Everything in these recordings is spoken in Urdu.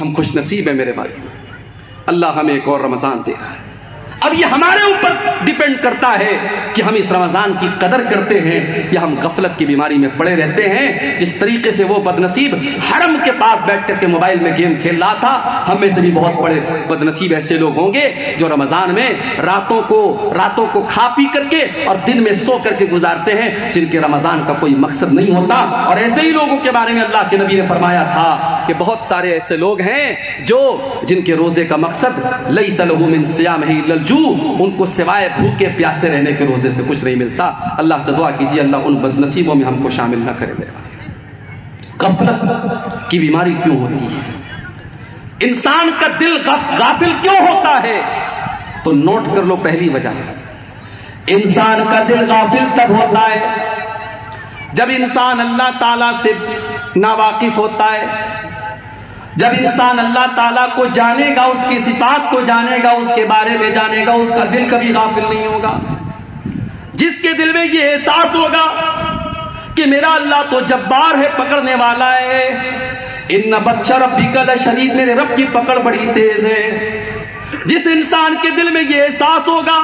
ہم خوش نصیب ہیں میرے بھائی، اللہ ہمیں ایک اور رمضان دے رہا ہے۔ اب یہ ہمارے اوپر ڈیپینڈ کرتا ہے کہ ہم اس رمضان کی قدر کرتے ہیں یا ہم غفلت کی بیماری میں پڑے رہتے ہیں۔ جس طریقے سے وہ بدنصیب حرم کے پاس بیٹھ کر کے موبائل میں گیم کھیل رہا تھا، ہم میں سے بھی بہت بڑے بدنصیب ایسے لوگ ہوں گے جو رمضان میں راتوں کو کھا پی کر کے اور دن میں سو کر کے گزارتے ہیں، جن کے رمضان کا کوئی مقصد نہیں ہوتا۔ اور ایسے ہی لوگوں کے بارے میں اللہ کے نبی نے فرمایا تھا کہ بہت سارے ایسے لوگ ہیں جن کے روزے کا مقصد لیس لہ من صیامہ الا الجوع، ان کو سوائے بھوکے پیاسے رہنے کے روزے سے کچھ نہیں ملتا۔ اللہ سے دعا کیجیے اللہ ان بدنصیبوں میں ہم کو شامل نہ کرے میرے بھائی۔ غفلت کی بیماری کیوں ہوتی ہے؟ انسان کا دل غافل کیوں ہوتا ہے؟ تو نوٹ کر لو پہلی وجہ، انسان کا دل غافل تب ہوتا ہے جب انسان اللہ تعالیٰ سے ناواقف ہوتا ہے، جب انسان اللہ تعالیٰ کو جانے گا، اس کی صفات کو جانے گا، اس کے بارے میں جانے گا، اس کا دل کبھی غافل نہیں ہوگا۔ جس کے دل میں یہ احساس ہوگا کہ میرا اللہ تو جبار ہے، پکڑنے والا ہے، ان بطش ربک لشدید، میرے رب کی پکڑ بڑی تیز ہے۔ جس انسان کے دل میں یہ احساس ہوگا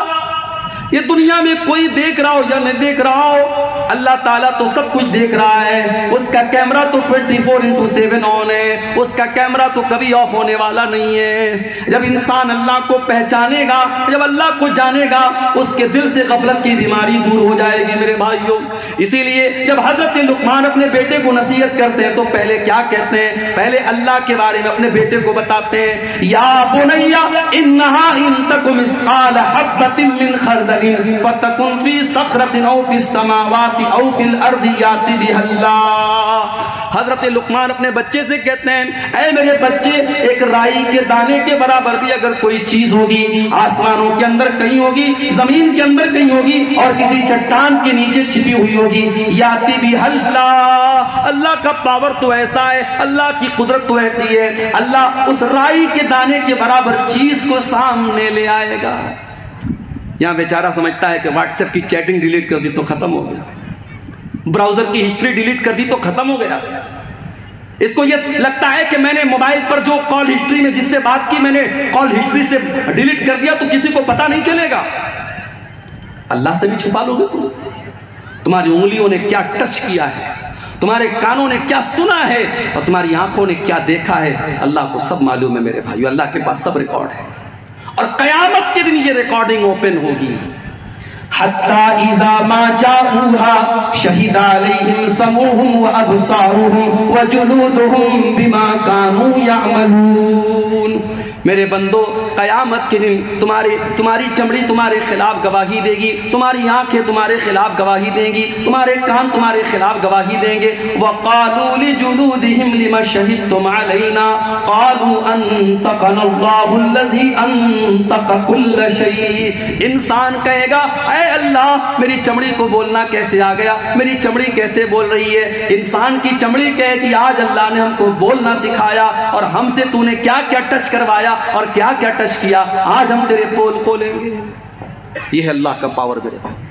یہ دنیا میں کوئی دیکھ رہا ہو یا نہیں دیکھ رہا ہو، اللہ تعالیٰ تو سب کچھ دیکھ رہا ہے، اس کا کیمرہ تو 24/7 آن ہے، اس کا کیمرہ تو کبھی آف ہونے والا نہیں ہے۔ جب انسان اللہ کو پہچانے گا، جب اللہ کو جانے گا، اس کے دل سے غفلت کی بیماری دور ہو جائے گی میرے بھائیوں۔ اسی لیے جب حضرت لقمان اپنے بیٹے کو نصیحت کرتے ہیں تو پہلے کیا کہتے ہیں؟ پہلے اللہ کے بارے میں اپنے بیٹے کو بتاتے ہیں، یا بنی انہا ان تک مثقال حبۃ من خردل فتکن فی صخرۃ او فی السماوات او فی الارض یاتی بها اللہ۔ حضرت لقمان اپنے بچے سے کہتے ہیں، اے میرے بچے، ایک رائی کے دانے کے برابر بھی اگر کوئی چیز ہوگی، آسمانوں کے اندر کہیں ہوگی، زمین کے اندر کہیں ہوگی، اور کسی چٹان کے نیچے چھپی ہوئی ہوگی، یاتی بها اللہ، اللہ کا پاور تو ایسا ہے، اللہ کی قدرت تو ایسی ہے، اللہ اس رائی کے دانے کے برابر چیز کو سامنے لے آئے گا۔ یہاں بیچارہ سمجھتا ہے کہ واٹس ایپ کی چیٹنگ ڈیلیٹ کر دی تو ختم ہو گیا، براؤزر کی ہسٹری ڈیلیٹ کر دی تو ختم ہو گیا۔ اس کو یہ لگتا ہے کہ میں نے موبائل پر جو کال ہسٹری میں جس سے بات کی، میں نے کال ہسٹری سے ڈیلیٹ کر دیا تو کسی کو پتہ نہیں چلے گا۔ اللہ سے بھی چھپا لو گے تم؟ تمہاری انگلیوں نے کیا ٹچ کیا ہے، تمہارے کانوں نے کیا سنا ہے، اور تمہاری آنکھوں نے کیا دیکھا ہے، اللہ کو سب معلوم ہے میرے بھائیو۔ اللہ کے پاس سب ریکارڈ ہے، اور قیامت کے دن یہ ریکارڈنگ اوپن ہوگی۔ حتی اذا ما جاؤوها شہد علیہم سمعهم وابصارهم وجلودهم بما كانوا يعملون۔ میرے بندو، قیامت کے دن تمہاری چمڑی تمہارے خلاف گواہی دے گی، تمہاری آنکھیں تمہارے خلاف گواہی دیں گی، تمہارے کان تمہارے خلاف گواہی دیں گے۔ وَقَالُوا لِجُلُودِهِمْ لِمَ شَهِدْتُمْ عَلَيْنَا قَالُوا أَنطَقَنَا اللَّهُ الَّذِي أَنطَقَ كُلَّ شَيْءٍ۔ انسان کہے گا، اے اللہ، میری چمڑی کو بولنا کیسے آ گیا، میری چمڑی کیسے بول رہی ہے؟ انسان کی چمڑی کہے کہ آج اللہ نے ہم کو بولنا سکھایا، اور ہم سے تو نے کیا کیا ٹچ کروایا اور کیا کیا ٹچ کیا، آج ہم تیرے پول کھولیں گے۔ یہ ہے اللہ کا پاور میرے پاس۔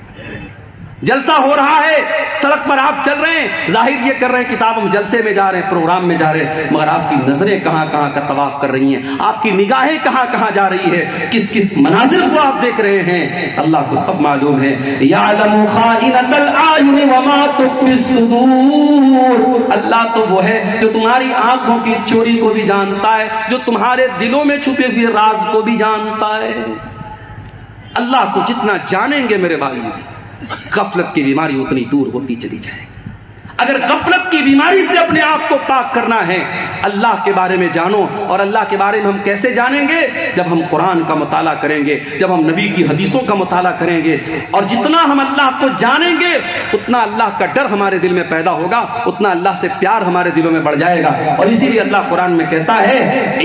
جلسہ ہو رہا ہے، سڑک پر آپ چل رہے ہیں، ظاہر یہ کر رہے ہیں کہ صاحب ہم جلسے میں جا رہے ہیں، پروگرام میں جا رہے ہیں، مگر آپ کی نظریں کہاں کہاں کا طواف کر رہی ہیں، آپ کی نگاہیں کہاں کہاں جا رہی ہے، کس کس مناظر کو آپ دیکھ رہے ہیں، اللہ کو سب معلوم ہے۔ یعلم خائنۃ الاعین وما تخفی الصدور۔ اللہ تو وہ ہے جو تمہاری آنکھوں کی چوری کو بھی جانتا ہے، جو تمہارے دلوں میں چھپے ہوئے راز کو بھی جانتا ہے۔ اللہ کو جتنا جانیں گے میرے بھائی، غفلت کی بیماری اتنی دور ہوتی چلی جائے گی۔ اگر غفلت کی بیماری سے اپنے آپ کو پاک کرنا ہے، اللہ کے بارے میں جانو۔ اور اللہ کے بارے میں ہم کیسے جانیں گے؟ جب ہم قرآن کا مطالعہ کریں گے، جب ہم نبی کی حدیثوں کا مطالعہ کریں گے، اور جتنا ہم اللہ کو جانیں گے اتنا اللہ کا ڈر ہمارے دل میں پیدا ہوگا، اتنا اللہ سے پیار ہمارے دلوں میں بڑھ جائے گا۔ اور اسی لیے اللہ قرآن میں کہتا ہے،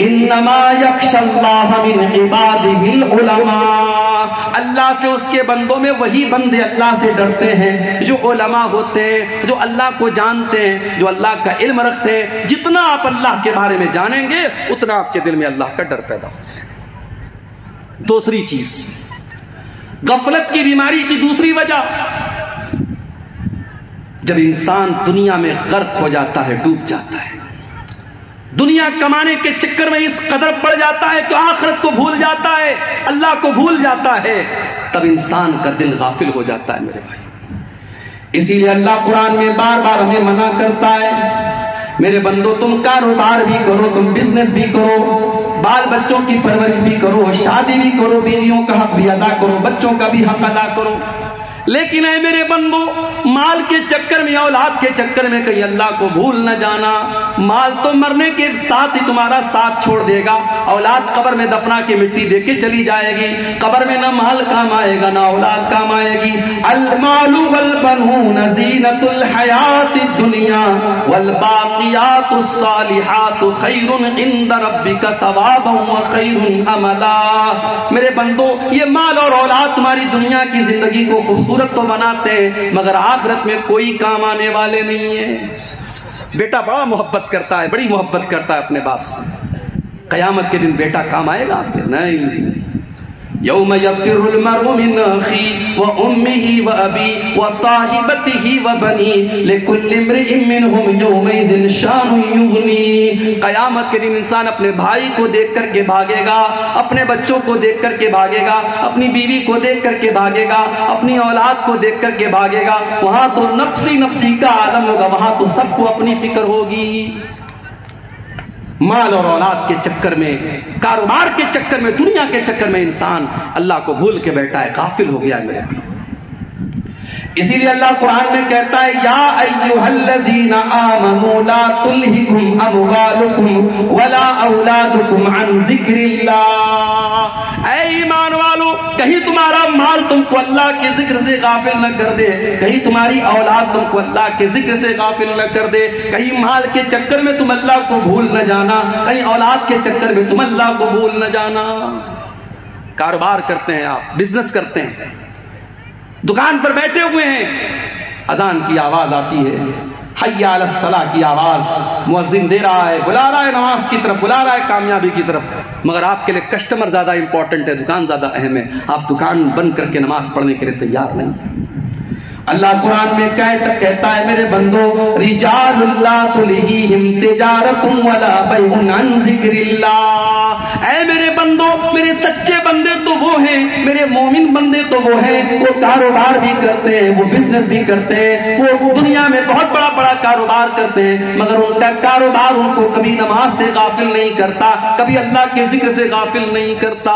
انما یخشی اللہ من عبادہ العلماء۔ اللہ سے اس کے بندوں میں وہی بندے اللہ سے ڈرتے ہیں جو علماء ہوتے ہیں، جو اللہ کو جانتے ہیں، جو اللہ کا علم رکھتے ہیں۔ جتنا آپ اللہ کے بارے میں جانیں گے اتنا آپ کے دل میں اللہ کا ڈر پیدا ہو جائے گا۔ دوسری چیز، غفلت کی بیماری کی دوسری وجہ، جب انسان دنیا میں غرق ہو جاتا ہے، ڈوب جاتا ہے، دنیا کمانے کے چکر میں اس قدر پڑ جاتا ہے کہ آخرت کو بھول جاتا ہے، اللہ کو بھول جاتا ہے، تب انسان کا دل غافل ہو جاتا ہے میرے بھائی۔ اسی لیے اللہ قرآن میں بار بار ہمیں منع کرتا ہے، میرے بندو تم کاروبار بھی کرو، تم بزنس بھی کرو، بال بچوں کی پرورش بھی کرو، شادی بھی کرو، بیویوں کا حق بھی ادا کرو، بچوں کا بھی حق ادا کرو، لیکن اے میرے بندو مال کے چکر میں، اولاد کے چکر میں کہیں اللہ کو بھول نہ جانا۔ مال تو مرنے کے ساتھ ہی تمہارا ساتھ چھوڑ دے گا، اولاد قبر میں دفنا کے مٹی دے کے چلی جائے گی، قبر میں نہ مال کام آئے گا نہ اولاد کام آئے گی۔ المال والبنون زینۃ الحیات الدنیا والباقیات الصالحات خیر عند ربک ثوابا وخیر املا۔ میرے بندو یہ مال اور اولاد تمہاری دنیا کی زندگی کو خوبصورت تو بناتے ہیں مگر آخرت میں کوئی کام آنے والے نہیں ہیں۔ بیٹا بڑا محبت کرتا ہے، بڑی محبت کرتا ہے اپنے باپ سے، قیامت کے دن بیٹا کام آئے گا آپ کے؟ نہیں۔ یوم یفر المرء من اخیہ وامہ وابیہ وصاحبتہ وبنیہ لکل امرئ منہم یومئذ شان یغنیہ۔ قیامت کے دن انسان اپنے بھائی کو دیکھ کر کے بھاگے گا، اپنے بچوں کو دیکھ کر کے بھاگے گا، اپنی بیوی کو دیکھ کر کے بھاگے گا، اپنی اولاد کو دیکھ کر کے بھاگے گا۔ وہاں تو نفسی نفسی کا عالم ہوگا، وہاں تو سب کو اپنی فکر ہوگی۔ مال اور اولاد کے چکر میں، کاروبار کے چکر میں، دنیا کے چکر میں انسان اللہ کو بھول کے بیٹھا ہے، غافل ہو گیا ہے میرے بھائی۔ اسی لیے اللہ قرآن میں کہتا ہے یا ایھا الذین آمنوا لا تلہکم اموالکم ولا اولادکم عن ذکر اللہ۔ اے ایمان والو، کہیں تمہارا مال تم کو اللہ کے ذکر سے غافل نہ کر دے، کہیں تمہاری اولاد تم کو اللہ کے ذکر سے غافل نہ کر دے، کہیں مال کے چکر میں تم اللہ کو بھول نہ جانا، کہیں اولاد کے چکر میں تم اللہ کو بھول نہ جانا۔ کاروبار کرتے ہیں آپ، بزنس کرتے ہیں، دکان پر بیٹھے ہوئے ہیں، اذان کی آواز آتی ہے، حی علی الصلاۃ کی آواز، مؤذن دے رہا ہے، بلا رہا ہے نماز کی طرف، بلا رہا ہے کامیابی کی طرف، مگر آپ کے لیے کسٹمر زیادہ امپورٹنٹ ہے، دکان زیادہ اہم ہے، آپ دکان بند کر کے نماز پڑھنے کے لیے تیار نہیں۔ اللہ قرآن میں کہتا ہے میرے بندو رجال لا تلہیہم تجارت ولا بیع عن ذکر اللہ۔ اے میرے بندو، میرے سچے بندے تو وہ ہیں، میرے مومن بندے تو وہ ہیں، وہ کاروبار بھی کرتے ہیں، وہ بزنس بھی کرتے ہیں، وہ دنیا میں بہت بڑا بڑا کاروبار کرتے ہیں، مگر ان کا کاروبار ان کو کبھی نماز سے غافل نہیں کرتا، کبھی اللہ کے ذکر سے غافل نہیں کرتا۔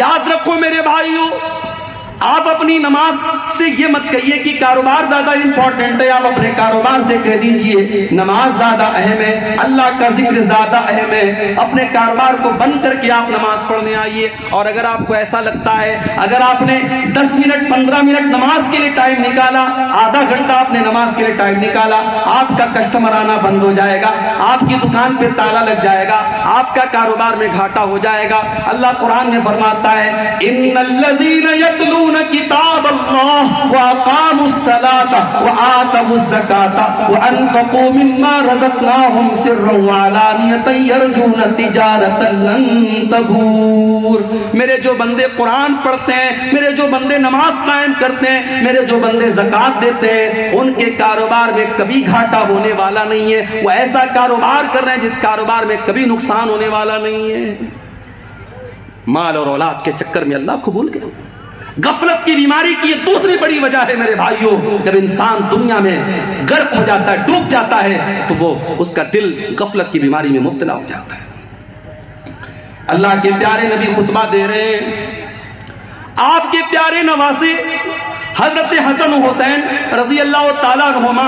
یاد رکھو میرے بھائیو، آپ اپنی نماز سے یہ مت کہیے کہ کاروبار زیادہ امپورٹنٹ ہے، آپ اپنے کاروبار سے کہہ دیجئے نماز زیادہ اہم ہے، اللہ کا ذکر زیادہ اہم ہے، اپنے کاروبار کو بند کر کے آپ نماز پڑھنے آئیے۔ اور اگر آپ کو ایسا لگتا ہے، اگر آپ نے 10 منٹ 15 منٹ نماز کے لیے ٹائم نکالا، آدھا گھنٹہ آپ نے نماز کے لیے ٹائم نکالا، آپ کا کسٹمر آنا بند ہو جائے گا، آپ کی دکان پہ تالا لگ جائے گا، آپ کا کاروبار میں گھاٹا ہو جائے گا۔ اللہ قرآن میں فرماتا ہے ان الذین یتلون کتاب اللہ واقاموا الصلاۃ وآتوا الزکاۃ وانفقوا مما رزقناہم سرا وعلانیۃ یرجون تجارۃ لن تبور۔ میرے جو بندے قرآن پڑھتے ہیں، میرے جو بندے نماز قائم کرتے ہیں، میرے جو بندے زکوٰۃ دیتے ہیں، ان کے کاروبار میں کبھی گھاٹا ہونے والا نہیں ہے، وہ ایسا کاروبار کر رہے ہیں جس کاروبار میں کبھی نقصان ہونے والا نہیں ہے۔ مال اور اولاد کے چکر میں اللہ کو بھول گئے۔ غفلت کی بیماری کی یہ دوسری بڑی وجہ ہے میرے بھائیوں، جب انسان دنیا میں غرق ہو جاتا ہے، ڈوب جاتا ہے، تو وہ اس کا دل غفلت کی بیماری میں مبتلا ہو جاتا ہے۔ اللہ کے پیارے نبی خطبہ دے رہے ہیں، آپ کے پیارے نواسے حضرت حسن و حسین رضی اللہ تعالیٰ عنہما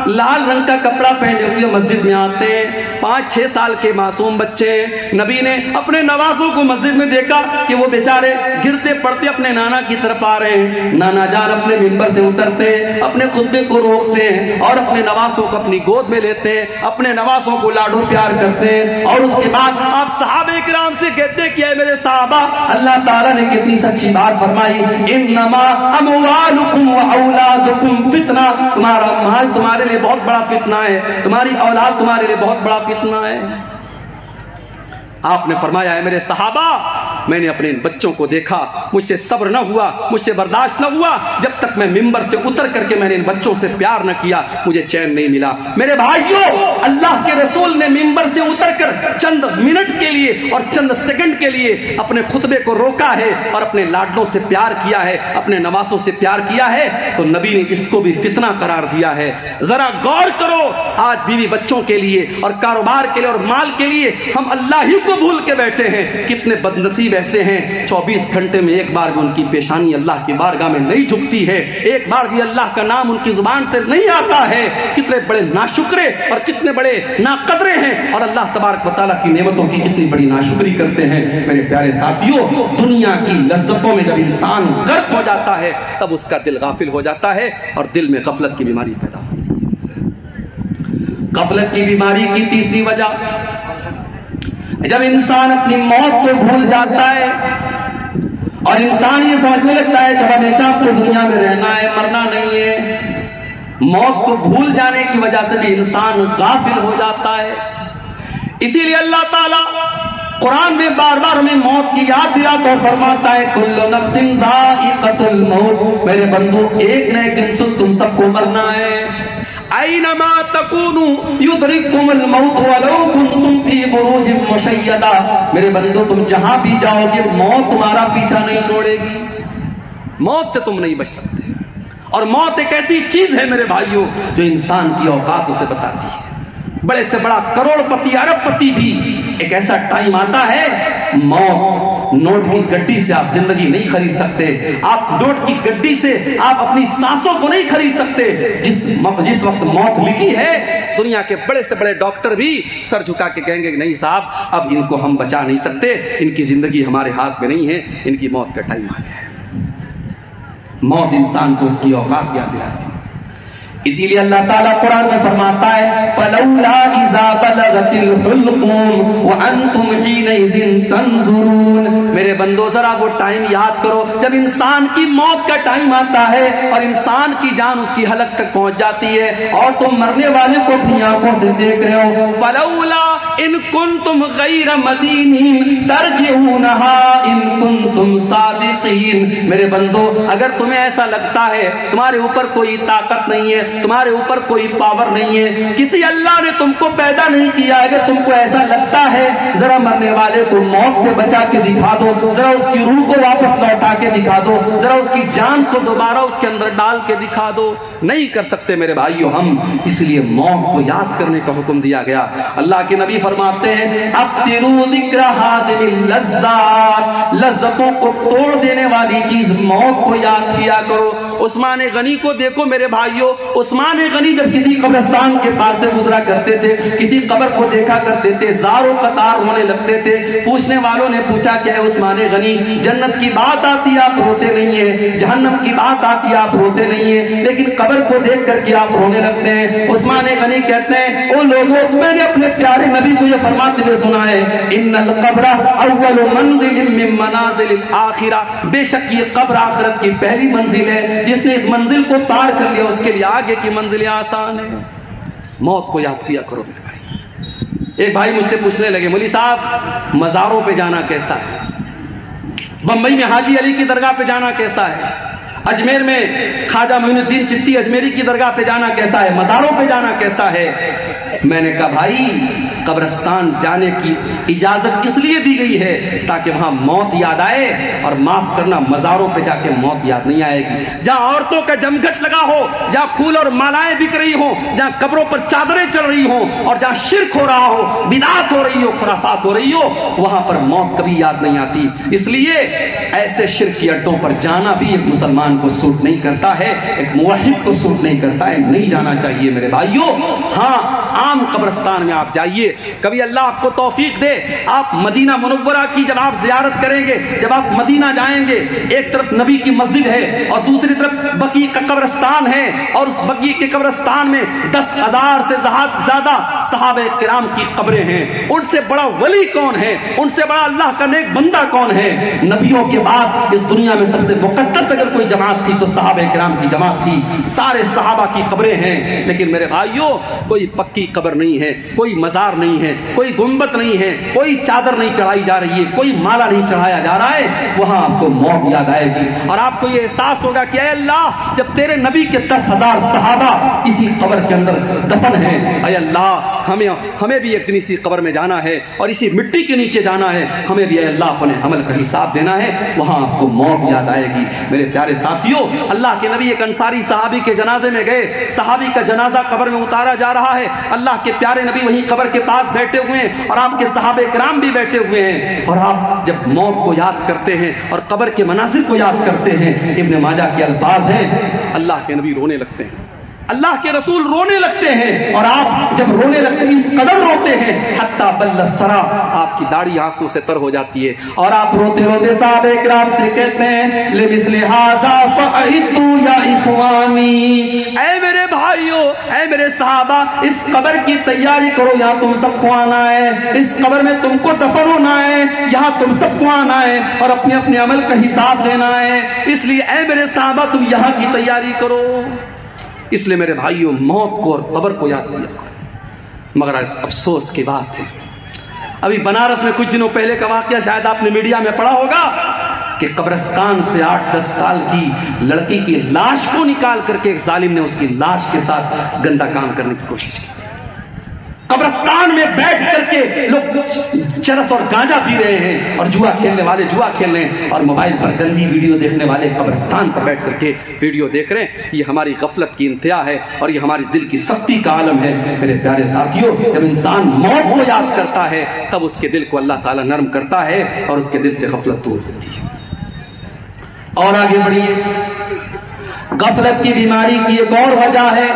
لال رنگ کا کپڑا پہنے ہوئے مسجد میں آتے ہیں، 5-6 سال کے معصوم بچے ہیں۔ نبی نے اپنے نواسوں کو مسجد میں دیکھا کہ وہ بیچارے گرتے پڑتے اپنے نانا کی طرف آ رہے ہیں۔ نانا جان اپنے منبر سے اترتے ہیں، اپنے خطبے کو روکتے ہیں اور اپنے نواسوں کو اپنی گود میں لیتے ہیں، اپنے نواسوں کو لاڈو پیار کرتے ہیں، اور اس کے بعد آپ صحابہ کرام سے کہتے ہیں کہ اے میرے صحابہ، اللہ تعالیٰ نے کتنی سچی بات فرمائی، انما اموالکم و اولادکم فتنہ، تمہارا مال تمہارے لیے بہت بڑا فتنہ ہے، تمہاری اولاد تمہارے لیے بہت بڑا فتنہ ہے۔ آپ نے فرمایا ہے میرے صحابہ، میں نے اپنے بچوں کو دیکھا، مجھ سے صبر نہ ہوا، مجھ سے برداشت نہ ہوا، جب تک میں ممبر سے اتر کر کے میں نے ان بچوں سے پیار نہ کیا مجھے چین نہیں ملا۔ میرے بھائیوں، اللہ کے رسول نے ممبر سے اتر کر چند منٹ کے لیے اور چند سیکنڈ کے لیے اپنے خطبے کو روکا ہے اور اپنے لاڈلوں سے پیار کیا ہے، اپنے نواسوں سے پیار کیا ہے، تو نبی نے اس کو بھی فتنہ قرار دیا ہے۔ ذرا غور کرو، آج بیوی بچوں کے لیے اور کاروبار کے لیے اور مال کے لیے ہم اللہ ہی کو بھول کے بیٹھے ہیں۔ کتنے بد نصیب ایسے ہیں 24 گھنٹے میں ایک بار بھی ان کی پیشانی اللہ کی بارگاہ میں نہیں جھکتی ہے، ایک بار بھی اللہ کا نام ان کی زبان سے نہیں آتا ہے۔ کتنے بڑے ناشکرے اور کتنے بڑے ناقدرے ہیں، اور اللہ تبارک و تعالیٰ کی نعمتوں کی کتنی بڑی ناشکری کرتے ہیں۔ میرے پیارے ساتھیوں، دنیا کی لذتوں میں جب انسان غرق ہو جاتا ہے تب اس کا دل غافل ہو جاتا ہے اور دل میں غفلت کی بیماری پیدا ہوتی ہے۔ غفلت کی بیماری کی تیسری وجہ، جب انسان اپنی موت کو بھول جاتا ہے اور انسان یہ سمجھنے لگتا ہے کہ ہمیشہ کو دنیا میں رہنا ہے، مرنا نہیں ہے۔ موت کو بھول جانے کی وجہ سے بھی انسان غافل ہو جاتا ہے۔ اسی لیے اللہ تعالیٰ قرآن میں بار بار ہمیں موت کی یاد دلاتا ہے، فرماتا ہے کل نفس ذائقۃ الموت، میرے بندو ایک نہ ایک دن تم سب کو مرنا ہے۔ اینما تکونوا یدرککم الموت ولو کنتم فی بروج مشیدہ، میرے بندو تم جہاں بھی جاؤ گے موت تمہارا پیچھا نہیں چھوڑے گی، موت سے تم نہیں بچ سکتے۔ اور موت ایک ایسی چیز ہے میرے بھائیوں جو انسان کی اوقات اسے بتاتی ہے۔ بڑے سے بڑا کروڑ پتی ارب پتی بھی ایک ایسا ٹائم آتا ہے، موت نوٹ کی گڈی سے آپ زندگی نہیں خرید سکتے، آپ نوٹ کی گڈی سے آپ اپنی سانسوں کو نہیں خرید سکتے۔ جس وقت موت لکھی ہے دنیا کے بڑے سے بڑے ڈاکٹر بھی سر جھکا کے کہیں گے کہ نہیں صاحب اب ان کو ہم بچا نہیں سکتے، ان کی زندگی ہمارے ہاتھ میں نہیں ہے، ان کی موت کا ٹائم آ گیا ہے۔ موت انسان کو اس کی اوقات یاد دلاتی ہے۔ اسی لیے اللہ تعالیٰ قرآن میں فرماتا ہے فَلَوْلَا إِذَا بَلَغَتِ الْحُلْقُومَ وَأَنْتُمْ حِينَئِذٍ تَنْظُرُونَ، میرے بندو ذرا وہ ٹائم یاد کرو جب انسان کی موت کا ٹائم آتا ہے اور انسان کی جان اس کی حلق تک پہنچ جاتی ہے اور تم مرنے والے کو اپنی آنکھوں سے دیکھ رہے ہو۔ فَلَوْلَا إِن كُنْتُمْ غَيْرَ مَدِينِينَ تَرْجِعُونَهَا إِن كُنْتُمْ صَادِقِينَ، میرے بندو اگر تمہیں ایسا لگتا ہے تمہارے اوپر کوئی طاقت نہیں ہے، تمہارے اوپر کوئی پاور نہیں ہے، کسی اللہ نے تم کو پیدا نہیں کیا، اگر تم کو ایسا لگتا ہے ذرا مرنے والے کو موت سے بچا کے دکھا دو، ذرا اس کی روح کو واپس لوٹا کے دکھا دو، ذرا اس کی جان کو دوبارہ اس کے اندر ڈال کے دکھا دو، نہیں کر سکتے میرے بھائیو ہم۔ اس لیے موت کو یاد کرنے کا حکم دیا گیا۔ اللہ کے نبی فرماتے ہیں اکثروا ذکر ہادم اللذات، لذتوں کو توڑ دینے والی چیز موت کو یاد کیا کرو۔ عثمان غنی کو دیکھو میرے بھائیو، عثمان غنی جب کسی قبرستان کے پاس سے گزرا کرتے تھے، کسی قبر کو دیکھا کرتے تھے، زار و قطار ہونے لگتے تھے۔ پوچھنے والوں نے پوچھا کہ اے عثمان غنی، جنت کی بات آتی ہے آپ روتے نہیں ہیں، جہنم کی بات آتی ہے آپ روتے نہیں ہیں، لیکن قبر کو دیکھ کر کے آپ رونے لگتے ہیں۔ عثمان غنی کہتے ہیں او لوگوں، میں نے اپنے پیارے نبی کو یہ فرماتے ہوئے سنا ہے ان القبر اول منزل من منازل الاخرہ، بے شک یہ قبر آخرت کی پہلی منزل ہے، جس نے اس منزل کو پار کر لیا اس کے لیے آگے کی منزلیں آسان ہیں۔ موت کو یاد کیا کرو میرے بھائی۔ ایک بھائی مجھ سے پوچھنے لگے مولوی صاحب مزاروں پہ جانا کیسا ہے، بمبئی میں حاجی علی کی درگاہ پہ جانا کیسا ہے، اجمیر میں خواجہ معین الدین چشتی اجمیری کی درگاہ پہ جانا کیسا ہے، مزاروں پہ جانا کیسا ہے؟ میں نے کہا بھائی قبرستان جانے کی اجازت اس لیے دی گئی ہے تاکہ وہاں موت یاد آئے، اور معاف کرنا مزاروں پہ جا کے موت یاد نہیں آئے گی۔ جہاں عورتوں کا جمگھٹ لگا ہو، جہاں پھول اور مالائیں بک رہی ہوں، جہاں قبروں پر چادریں چل رہی ہوں، اور جہاں شرک ہو رہا ہو، بدعت ہو رہی ہو، خرافات ہو رہی ہو، وہاں پر موت کبھی یاد نہیں آتی۔ اس لیے ایسے شرکی اڈوں پر جانا بھی ایک مسلمان کو سوٹ نہیں کرتا ہے، ایک موحد کو سوٹ نہیں کرتا ہے، نہیں جانا چاہیے میرے بھائیوں۔ ہاں عام قبرستان میں آپ جائیے، کبھی اللہ آپ کو توفیق دے آپ مدینہ منورہ کی جب آپ زیارت کریں گے، جب آپ مدینہ جائیں گے، ایک طرف نبی کی مسجد ہے اور دوسری طرف بقیع کا قبرستان ہے، اور اس بقیع کے قبرستان میں 10,000 سے زیادہ صحابہ کرام کی قبریں ہیں۔ ان سے بڑا ولی کون ہے، ان سے بڑا اللہ کا نیک بندہ کون ہے؟ نبیوں کے بعد اس دنیا میں سب سے مقدس اگر کوئی جماعت تھی تو صحابہ کرام کی جماعت تھی، سارے صحابہ کی قبریں ہیں۔ لیکن میرے بھائیوں کوئی پکی قبر نہیں ہے، کوئی مزار نہیں ہے، کوئی گنبد نہیں ہے، کوئی چادر نہیں چڑھائی جا رہی ہے، کوئی مالا نہیں چڑھایا جا رہا ہے، وہاں آپ کو موت یاد آئے گی اور آپ کو یہ احساس ہوگا کہ اے اللہ جب تیرے نبی کے 10,000 صحابہ اسی قبر کے اندر دفن ہیں، اے اللہ ہمیں بھی ایک دن اسی قبر میں جانا ہے اور اسی مٹی کے نیچے جانا ہے، ہمیں بھی اے اللہ اپنے عمل کا حساب دینا ہے، وہاں آپ کو موت یاد آئے گی۔ میرے پیارے ساتھیوں، اللہ کے نبی ایک انصاری صحابی کے جنازے میں گئے، صحابی کا جنازہ قبر میں اتارا جا رہا ہے، اللہ کے پیارے نبی وہیں قبر کے پاس بیٹھے ہوئے ہیں اور آپ کے صحابہ کرام بھی بیٹھے ہوئے ہیں، اور آپ جب موت کو یاد کرتے ہیں اور قبر کے مناظر کو یاد کرتے ہیں، ابن ماجہ کے الفاظ ہیں، اللہ کے نبی رونے لگتے ہیں، اللہ کے رسول رونے لگتے ہیں، اور آپ جب رونے لگتے ہیں اس قدر روتے ہیں حتی بل السرا، آپ کی داڑھی آنسو سے تر ہو جاتی ہے، اور آپ روتے روتے صحابہ کرام سے کہتے ہیں لمثل ھذا فاعدوا یا اخوانی، اے میرے بھائیو، اے میرے صحابہ، اس قبر کی تیاری کرو، یہاں تم سب کو آنا ہے، اس قبر میں تم کو دفن ہونا ہے، یہاں تم سب کو آنا ہے اور اپنے اپنے عمل کا حساب دینا ہے، اس لیے اے میرے صحابہ تم یہاں کی تیاری کرو۔ اس لیے میرے بھائیوں، موت کو اور قبر کو یاد کیا کرو، مگر افسوس کی بات ہے ابھی بنارس میں کچھ دنوں پہلے کا واقعہ شاید آپ نے میڈیا میں پڑھا ہوگا کہ قبرستان سے 8-10 سال کی لڑکی کی لاش کو نکال کر کے ایک ظالم نے اس کی لاش کے ساتھ گندا کام کرنے کی کوشش کی۔ قبرستان میں بیٹھ کر کے لوگ چرس اور گانجا پی رہے ہیں اور جوا کھیلنے والے جوا کھیل رہے ہیں اور موبائل پر گندی ویڈیو دیکھنے والے قبرستان پر بیٹھ کر کے ویڈیو دیکھ رہے ہیں۔ یہ ہماری غفلت کی انتہا ہے اور یہ ہماری دل کی سختی کا عالم ہے۔ میرے پیارے ساتھیوں، جب انسان موت کو یاد کرتا ہے تب اس کے دل کو اللہ تعالیٰ نرم کرتا ہے اور اس کے دل سے غفلت دور ہوتی ہے۔ اور آگے بڑھیے، غفلت کی بیماری کی ایک اور وجہ ہے،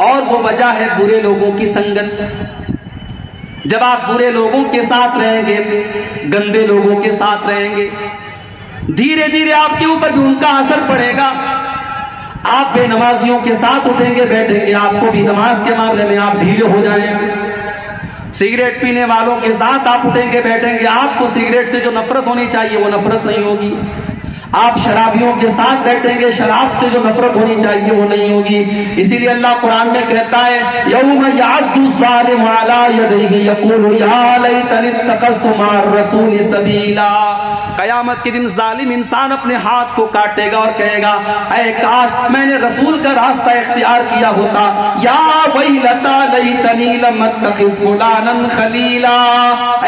اور وہ وجہ ہے برے لوگوں کی سنگت۔ جب آپ برے لوگوں کے ساتھ رہیں گے، گندے لوگوں کے ساتھ رہیں گے، دھیرے دھیرے آپ کے اوپر بھی ان کا اثر پڑے گا۔ آپ بے نمازیوں کے ساتھ اٹھیں گے بیٹھیں گے، آپ کو بھی نماز کے معاملے میں آپ ڈھیلے ہو جائیں گے۔ سگریٹ پینے والوں کے ساتھ آپ اٹھیں گے بیٹھیں گے، آپ کو سگریٹ سے جو نفرت ہونی چاہیے وہ نفرت نہیں ہوگی۔ آپ شرابیوں کے ساتھ بیٹھیں گے، شراب سے جو نفرت ہونی چاہیے وہ نہیں ہوگی۔ اسی لیے اللہ قرآن میں کہتا ہے یوم یعض الظالم علی یدیہ یقول یا لیتنی اتخذت مع الرسول سبیلا، قیامت کے دن ظالم انسان اپنے ہاتھ کو کاٹے گا اور کہے گا اے کاش میں نے رسول کا راستہ اختیار کیا ہوتا، یا ویلتا لیتنی لم اتخذ فلانا خلیلا،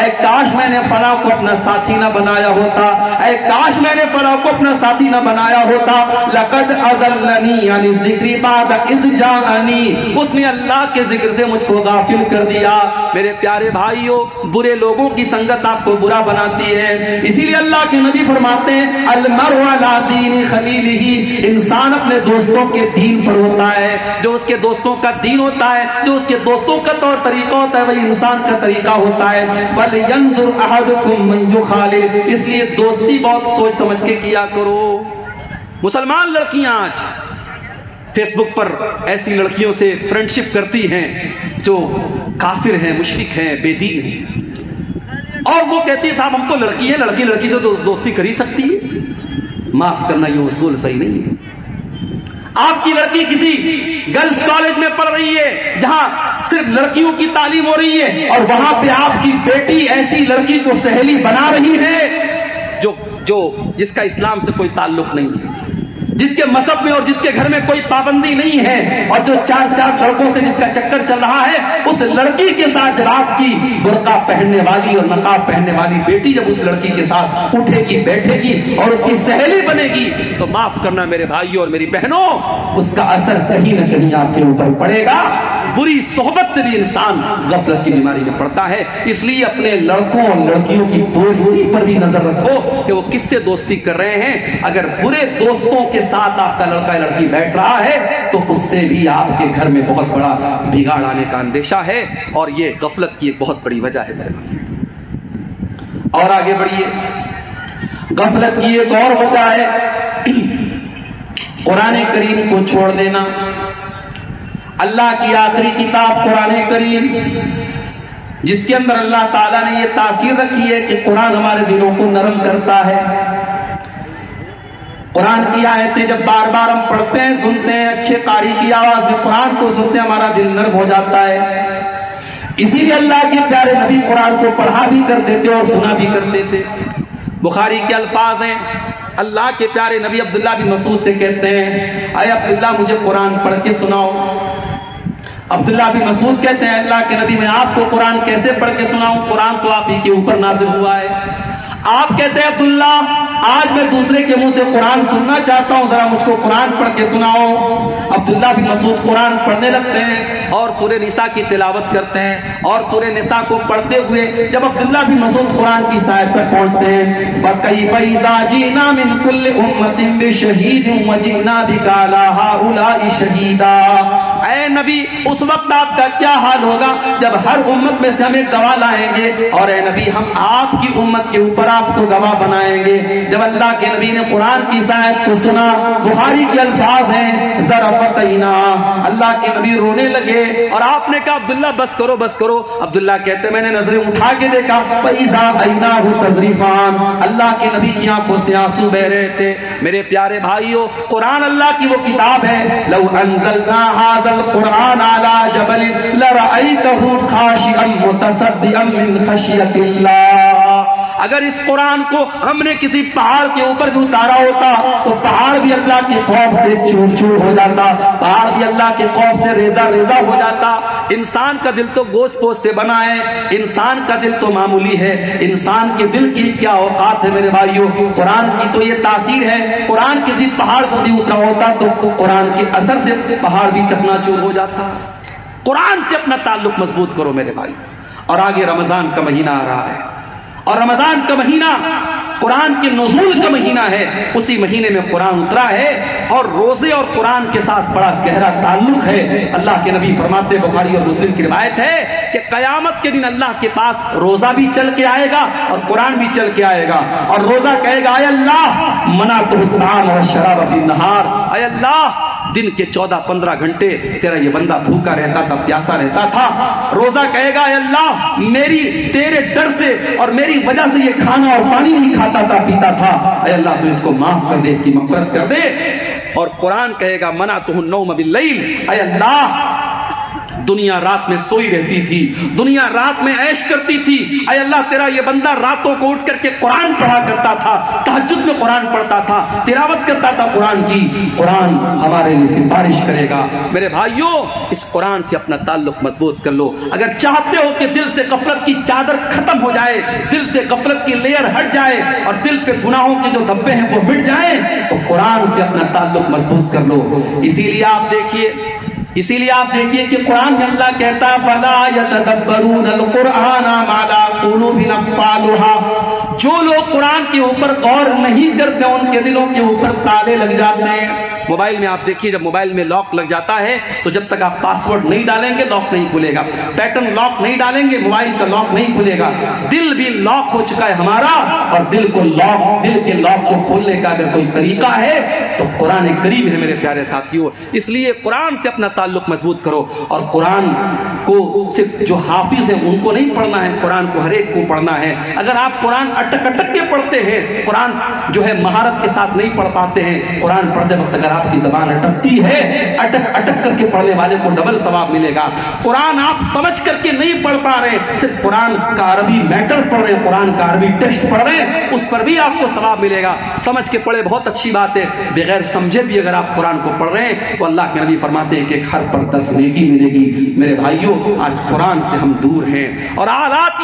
اے کاش میں نے فلاں کو اپنا ساتھی نہ بنایا ہوتا، اے کاش میں نے فلاں کو اپنا ساتھی نہ بنایا ہوتا، لقد اضلنی عن الذکر بعد اذ جاءنی، اس نے اللہ کے ذکر سے مجھ کو غافل کر دیا۔ میرے پیارے بھائیوں، برے لوگوں کی سنگت آپ کو برا بناتی ہے، اسی لیے اللہ کے نبی فرماتے ہیں المرء علی دین خلیلہ، انسان اپنے دوستوں کے دین پر ہوتا ہے، جو اس کے دوستوں کا دین ہوتا ہے، جو اس کے دوستوں کا طور طریقہ ہوتا ہے وہی انسان کا طریقہ ہوتا ہے۔ فلینظر احدکم من یخالل، اس لیے دوستی بہت سوچ سمجھ کے کیا کرو۔ مسلمان لڑکیاں آج فیس بک پر ایسی لڑکیوں سے فرینڈشپ کرتی ہیں جو کافر ہیں، مشرک ہیں، بے دین ہیں، اور وہ کہتی ہے صاحب ہم تو لڑکی ہے، لڑکی لڑکی سے دوستی کر ہی سکتی ہے۔ معاف کرنا، یہ اصول صحیح نہیں ہے۔ آپ کی لڑکی کسی گرلز کالج میں پڑھ رہی ہے جہاں صرف لڑکیوں کی تعلیم ہو رہی ہے، اور وہاں پہ آپ کی بیٹی ایسی لڑکی کو سہیلی بنا رہی ہے جس کا اسلام سے کوئی تعلق نہیں ہے، جس کے مذہب میں اور جس کے گھر میں کوئی پابندی نہیں ہے، اور جو 4 لڑکوں سے جس کا چکر چل رہا ہے، اس لڑکی کے ساتھ جب آپ کی برقع پہننے والی اور نقاب پہننے والی بیٹی جب اس لڑکی کے ساتھ اٹھے گی، بیٹھے گی اور اس کی سہیلی بنے گی، تو معاف کرنا میرے بھائیوں اور میری بہنوں، اس کا اثر کہیں نہ کہیں آپ کے اوپر پڑے گا۔ بری صحبت سے بھی انسان غفلت کی بیماری میں پڑتا ہے۔ اس لیے اپنے لڑکوں اور لڑکیوں کی دوستی پر بھی نظر رکھو کہ وہ کس سے دوستی کر رہے ہیں۔ اگر برے دوستوں کے ساتھ آپ کا لڑکا یا لڑکی بیٹھ رہا ہے تو اس سے بھی آپ کے گھر میں بہت بڑا بگاڑ آنے کا اندیشہ ہے، اور یہ غفلت کی ایک بہت بڑی وجہ ہے میرے بھائی۔ اور آگے بڑھیے، غفلت کی ایک اور وجہ ہے قرآن کریم کو چھوڑ دینا۔ اللہ کی آخری کتاب قرآن کریم، جس کے اندر اللہ تعالیٰ نے یہ تاثیر رکھی ہے کہ قرآن ہمارے دلوں کو نرم کرتا ہے، قرآن کی آیتیں جب بار بار ہم پڑھتے ہیں، سنتے ہیں، اچھے قاری کی آواز میں قرآن کو سنتے ہیں، ہمارا دل نرم ہو جاتا ہے۔ اسی لیے اللہ کے پیارے نبی قرآن کو پڑھا بھی کرتے تھے اور سنا بھی کرتے تھے۔ بخاری کے الفاظ ہیں، اللہ کے پیارے نبی عبداللہ بن مسعود سے کہتے ہیں، اے عبداللہ مجھے قرآن پڑھ کے سناؤ۔ عبداللہ بن مسعود کہتے ہیں، اللہ کے نبی میں آپ کو قرآن کیسے پڑھ کے سناؤں، قرآن تو آپ ہی کے اوپر نازل ہوا ہے۔ آپ کہتے ہیں، عبداللہ آج میں دوسرے کے منہ سے قرآن سننا چاہتا ہوں، ذرا مجھ کو قرآن پڑھ کے سناؤ۔ عبداللہ بن مسعود قرآن پڑھنے لگتے ہیں اور سورہ نساء کی تلاوت کرتے ہیں، اور سورہ نساء کو پڑھتے ہوئے جب عبداللہ بن مسعود قرآن کی آیت پر پہنچتے ہیں، فَكَيْفَ إِذَا جِئْنَا مِنْ كُلِّ أُمَّةٍ بِشَهِيدٍ وَجِئْنَا بِكَ عَلَىٰ هَٰؤُلَاءِ شَهِيدًا۔ اے نبی اس وقت آپ کا کیا حال ہوگا جب ہر امت میں سے ہم ایک گواہ لائیں گے، اور اے نبی ہم آپ کی امت کے اوپر آپ کو گواہ بنائیں گے۔ جب اللہ کے نبی نے قرآن کی آیت کو سنا، بخاری کے الفاظ ہیں، ذرفتینا، اللہ کے نبی رونے لگے، اور آپ نے کہا عبداللہ بس کرو بس کرو۔ عبداللہ کہتے میں نے نظریں اٹھا کے دیکھا، فَإِذَا عَيْنَاهُ تَذْرِفَانِ، اللہ کے نبی کی آنکھوں سے آنسو بہ رہے تھے۔ میرے پیارے بھائیو، قرآن اللہ کی وہ کتاب ہے، لو انزلنا هذا القرآن على جبل لرأيته خاشعا متصدعا من خشية الله۔ اگر اس قرآن کو ہم نے کسی پہاڑ کے اوپر بھی اتارا ہوتا تو پہاڑ بھی اللہ کے خوف سے چور چور ہو جاتا، پہاڑ بھی اللہ کے خوف سے ریزہ ریزہ ہو جاتا۔ انسان کا دل تو گوشت پوست سے بنا ہے، انسان کا دل تو معمولی ہے، انسان کے دل کی کیا اوقات ہے میرے بھائیوں۔ قرآن کی تو یہ تاثیر ہے، قرآن کسی پہاڑ کو بھی اترا ہوتا تو قرآن کے اثر سے پہاڑ بھی چکنا چور ہو جاتا۔ قرآن سے اپنا تعلق مضبوط کرو میرے بھائی۔ اور آگے رمضان کا مہینہ آ رہا ہے، اور رمضان کا مہینہ قرآن کے نزول کا مہینہ ہے، اسی مہینے میں قرآن اترا ہے، اور روزے اور قرآن کے ساتھ بڑا گہرا تعلق ہے۔ اللہ کے نبی فرماتے، بخاری اور مسلم کی روایت ہے کہ قیامت کے دن اللہ کے پاس روزہ بھی چل کے آئے گا اور قرآن بھی چل کے آئے گا، اور روزہ کہے گا، اے اللہ منعتہ الطعام والشراب فی النہار، اے اللہ دن کے 14-15 گھنٹے تیرا یہ بندہ بھوکا رہتا تھا، پیاسا رہتا تھا۔ روزہ کہے گا، اے اللہ میری تیرے ڈر سے اور میری وجہ سے یہ کھانا اور پانی نہیں کھاتا تھا، پیتا تھا، اے اللہ تو اس کو معاف کر دے، اس کی مغفرت کر دے۔ اور قرآن کہے گا، منعتہ النوم باللیل، اے اللہ دنیا رات میں سوئی رہتی تھی، دنیا رات میں عیش کرتی تھی، اے اللہ تیرا یہ بندہ راتوں کو اٹھ کر کے قرآن پڑھا کرتا تھا، تہجد میں قرآن پڑھتا تھا، تلاوت کرتا تھا قرآن کی۔ قرآن ہمارے لیے سفارش کرے گا۔ میرے بھائیوں، اس قرآن سے اپنا تعلق مضبوط کر لو۔ اگر چاہتے ہو کہ دل سے غفلت کی چادر ختم ہو جائے، دل سے غفلت کی لیئر ہٹ جائے اور دل پہ گناہوں کے جو دھبے ہیں وہ مٹ جائیں، تو قرآن سے اپنا تعلق مضبوط کر لو۔ اسی لیے آپ دیکھیے کہ قرآن میں اللہ کہتا ہے، فَلَا يَتَدَبَّرُونَ الْقُرْآنَ مَا لَا قُلُوبٍ أَقْفَالُهَا، جو لوگ قرآن کے اوپر غور نہیں کرتے ان کے دلوں کے اوپر تالے لگ جاتے ہیں۔ موبائل میں آپ دیکھیے، جب موبائل میں لاک لگ جاتا ہے تو جب تک آپ پاسورڈ نہیں ڈالیں گے لاک نہیں کھلے گا، پیٹرن لاک نہیں ڈالیں گے موبائل کا لاک نہیں کھلے گا۔ دل بھی لاک ہو چکا ہے ہمارا، اور دل کے لاک کو کھولنے کا اگر کوئی طریقہ ہے تو قرآن کریم ہے میرے پیارے ساتھیوں۔ اس لیے قرآن سے اپنا تعلق مضبوط کرو، اور قرآن کو صرف جو حافظ ہیں ان کو نہیں پڑھنا ہے، قرآن کو ہر ایک کو پڑھنا ہے۔ اگر آپ قرآن اٹک کے پڑھتے ہیں، قرآن جو ہے مہارت کے ساتھ نہیں پڑھ پاتے ہیں، قرآن پڑھتے وقت اگر آپ کی زبان اٹکتی ہے، اٹک کر کے پڑھنے والے کو ڈبل ثواب ملے گا۔ قرآن آپ سمجھ کر کے نہیں پڑھ پا رہے ہیں، صرف قرآن کا عربی میٹر پڑھ رہے ہیں، قرآن کا عربی ٹیکسٹ پڑھ رہے ہیں، اس پر بھی آپ کو ثواب ملے گا۔ سمجھ کے پڑھے بہت اچھی بات ہے، بغیر سمجھے بھی اگر آپ قرآن کو پڑھ رہے ہیں تو اللہ کے نبی فرماتے ہیں کہ ہر پر 10 نیکی ملے گی۔ میرے بھائیوں، آج قرآن سے ہم دور ہیں، اور حالات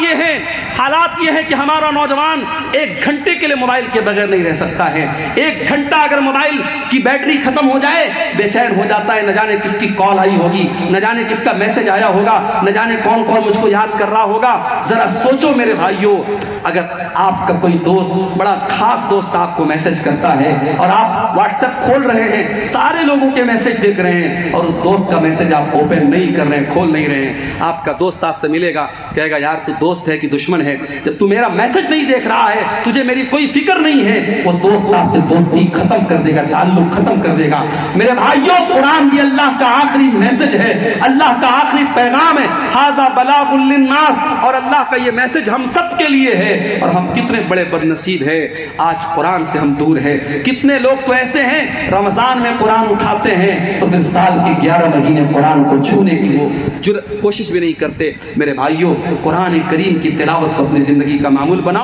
یہ ہیں کہ ہمارا نوجوان 1 گھنٹے کے لیے موبائل کے بغیر نہیں رہ سکتا ہے۔ 1 گھنٹہ اگر موبائل کی بیٹری ختم ہو جائے بے چین ہو جاتا ہے، نہ جانے کس کی کال آئی ہوگی، نہ جانے کس کا میسج آیا ہوگا، نہ جانے کون مجھ کو یاد کر رہا ہوگا۔ ذرا سوچو میرے بھائیوں، اگر آپ کا کوئی دوست، بڑا خاص دوست آپ کو میسج کرتا ہے اور آپ واٹس ایپ کھول رہے ہیں، سارے لوگوں کے میسج دیکھ رہے ہیں، اور اس دوست کا میسج آپ اوپن نہیں کر رہے ہیں، کھول نہیں رہے ہیں، آپ کا دوست آپ سے ملے گا، کہے گا یار تو دوست ہے کہ دشمن ہے؟ جب تو میرا میسج نہیں دیکھ رہا ہے، تجھے میری کوئی فکر نہیں ہے، وہ دوست آپ سے دوستی ختم کر دے گا، تعلق ختم کر کر دے گا۔ میرے بھائیوں، قرآن بھی اللہ کا آخری میسج ہے، اللہ کا آخری پیغام ہے، ھذا بلاغ للناس، اور اللہ کا یہ میسج ہم سب کے لیے ہے۔ اور ہم کتنے بڑے بد نصیب ہیں، آج قرآن سے ہم دور ہیں۔ کتنے لوگ تو ایسے ہیں رمضان میں قرآن اٹھاتے ہیں تو پھر سال کے 11 مہینے قرآن کو چھونے کی وہ کوشش بھی نہیں کرتے۔ میرے بھائیوں، قرآن کریم کی تلاوت کو اپنی زندگی کا معمول بناؤ۔